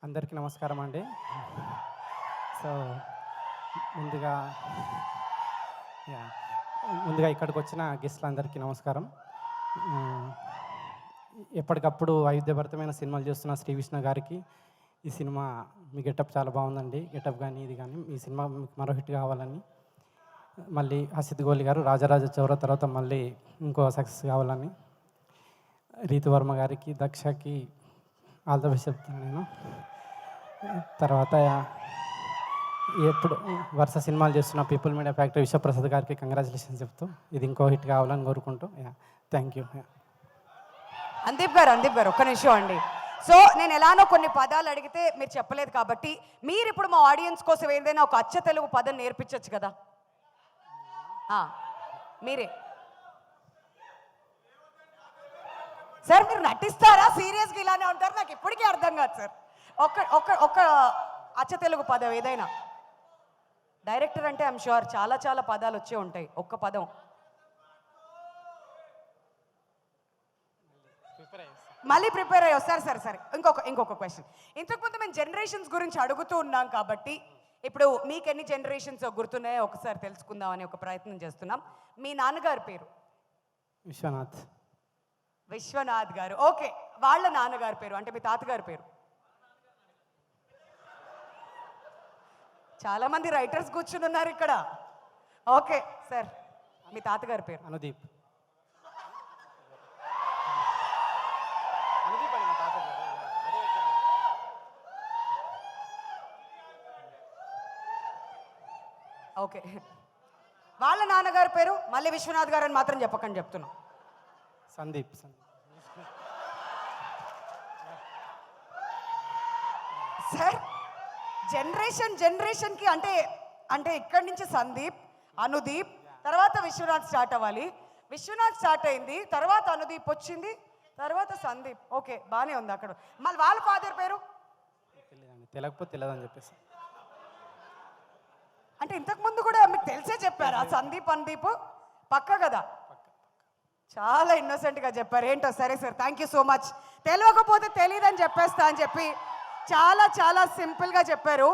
అందరికీ నమస్కారం అండి. సో ముందుగా ముందుగా ఇక్కడికి వచ్చిన గెస్ట్లందరికీ నమస్కారం. హ్మ్. ఎప్పటికప్పుడు వైవిధ్యభరితమైన సినిమాలు చేస్తున్న శ్రీ విష్ణు గారికి ఈ సినిమా మీ గెటప్ చాలా బాగుందండి. గెటప్ కానీ ఇది కానీ ఈ సినిమా మీకు మరో హిట్ కావాలని, మళ్ళీ హసిద్ గోలి గారు రాజరాజ చౌర తర్వాత మళ్ళీ ఇంకో సక్సెస్ కావాలని, రీతువర్మ గారికి, దక్షకి ఆల్ ద బెస్ట్ చెప్తాను నేను. తర్వాత ఎప్పుడు వరుస సినిమాలు చేస్తున్న పీపుల్ మీడియా ఫ్యాక్టరీ విశ్వప్రసాద్ గారికి కంగ్రాచులేషన్స్ చెప్తూ ఇది ఇంకో హిట్ కావాలని కోరుకుంటూ థ్యాంక్ యూ. అందీప్ గారు ఒక్క నిమిషం అండి. సో నేను ఎలానో కొన్ని పదాలు అడిగితే మీరు చెప్పలేదు కాబట్టి మీరు ఇప్పుడు మా ఆడియన్స్ కోసం ఏదైనా ఒక అచ్చ తెలుగు పదం నేర్పించవచ్చు కదా. మీరే సార్, మీరు నటిస్తారా సీరియస్గా ఇలానే ఉంటారు? నాకు ఇప్పటికీ అర్థం కాదు సార్. ఒక అచ్చ తెలుగు పదం ఏదైనా. డైరెక్టర్ అంటే ఐఎమ్ షూర్ చాలా చాలా పదాలు వచ్చే ఉంటాయి. ఒక్క పదం మళ్ళీ ప్రిపేర్ అయ్యి వస్తారు. సరే ఇంకొక క్వశ్చన్. ఇంతకుముందు మేము జనరేషన్స్ గురించి అడుగుతూ ఉన్నాం కాబట్టి ఇప్పుడు మీకు ఎన్ని జనరేషన్స్ గుర్తున్నాయో ఒకసారి తెలుసుకుందామని ఒక ప్రయత్నం చేస్తున్నాం. మీ నాన్నగారి పేరు? విశ్వనాథ్ గారు. ఓకే, వాళ్ళ నాన్నగారి పేరు అంటే మీ తాతగారి పేరు? చాలా మంది రైటర్స్ కూర్చుని ఉన్నారు ఇక్కడ. ఓకే సార్, మీ తాతగారి పేరు? అనుదీప్. ఓకే, వాళ్ళ నాన్నగారి పేరు మళ్ళీ విశ్వనాథ్ గారు అని మాత్రం చెప్పకండి చెప్తున్నాం. సందీప్. సార్ జనరేషన్కి అంటే ఇక్కడి నుంచి సందీప్, అనుదీప్, తర్వాత విశ్వనాథ్ స్టార్ట్ అవ్వాలి. విశ్వనాథ్ స్టార్ట్ అయింది, తర్వాత అనుదీప్ వచ్చింది, తర్వాత సందీప్. ఓకే, బాగానే ఉంది. అక్కడ మళ్ళీ వాళ్ళ ఫాదర్ పేరు తెలియకపోతే తెలియదని చెప్పేసి అంటే ఇంతకు ముందు కూడా మీకు తెలిసే చెప్పారు. ఆ సందీప్ అనుదీప్ పక్క కదా? చాలా ఇన్నోసెంట్గా చెప్పారు. ఏంటో సరే sir, thank you so much. తెలియకపోతే తెలియదని చెప్పేస్తా అని చెప్పి చాలా సింపుల్గా చెప్పారు.